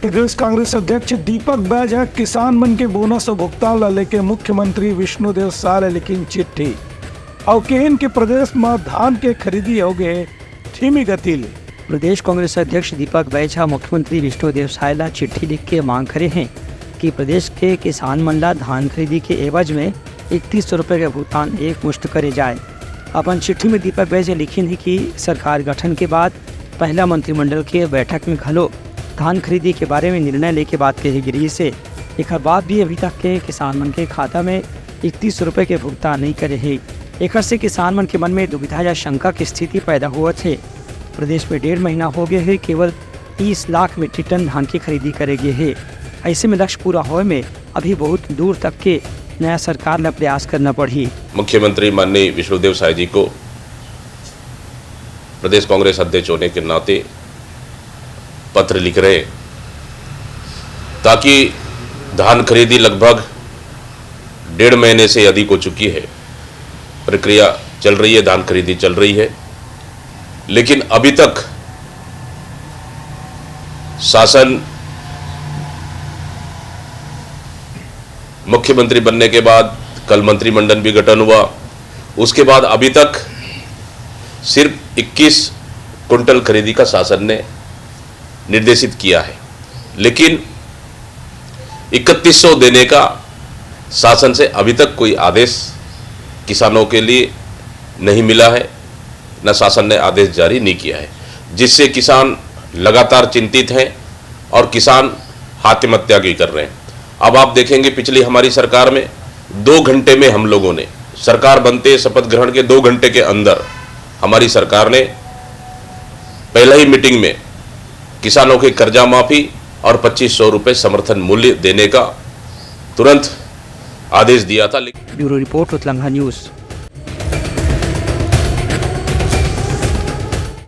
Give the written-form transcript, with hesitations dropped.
प्रदेश कांग्रेस अध्यक्ष दीपक बैज किसान मन के बोनस और भुगतान ला लेके मुख्यमंत्री विष्णुदेव साय लिखी चिट्ठी और केन के प्रदेश में धान के खरीदी हो गए धीमी गति ले। प्रदेश कांग्रेस अध्यक्ष दीपक बैज मुख्यमंत्री विष्णुदेव साय ला चिट्ठी लिख के मांग करे हैं कि प्रदेश के किसान मन ला धान खरीदी के एवज में 3100 रुपये का भुगतान एक मुश्त करे जाए। अपन चिट्ठी में दीपक बैज लिखी है कि सरकार गठन के बाद पहला मंत्रिमंडल के बैठक में घलो धान खरीदी के बारे में निर्णय लेके बात कही गिरी से एक बात भी अभी तक के किसान मन के खाता में 3100 रुपये के भुगतान नहीं करे है। एक से किसान मन के मन में दुविधा या शंका की स्थिति पैदा हुआ थे। प्रदेश में 1.5 महीना हो गया है, केवल 30 लाख मीट्रिक टन धान की खरीदी करेगी है। ऐसे में लक्ष्य पूरा होने में अभी बहुत दूर तक के नया सरकार ने प्रयास करना पड़ी। मुख्यमंत्री माननीय विष्णुदेव साय जी को प्रदेश कांग्रेस अध्यक्ष होने के नाते पत्र लिख रहे ताकि धान खरीदी लगभग 1.5 महीने से अधिक हो चुकी है, प्रक्रिया चल रही है, धान खरीदी चल रही है, लेकिन अभी तक शासन मुख्यमंत्री बनने के बाद कल मंत्रिमंडल भी गठन हुआ, उसके बाद अभी तक सिर्फ 21 कुंटल खरीदी का शासन ने निर्देशित किया है, लेकिन 3100 देने का शासन से अभी तक कोई आदेश किसानों के लिए नहीं मिला है, न शासन ने आदेश जारी नहीं किया है, जिससे किसान लगातार चिंतित हैं और किसान आत्महत्या की कर रहे हैं। अब आप देखेंगे पिछली हमारी सरकार में 2 घंटे में हम लोगों ने सरकार बनते शपथ ग्रहण के 2 घंटे के अंदर हमारी सरकार ने पहला ही मीटिंग में किसानों के कर्जा माफी और 2500 रुपये समर्थन मूल्य देने का तुरंत आदेश दिया था। ब्यूरो रिपोर्ट उत्तलंघा न्यूज़।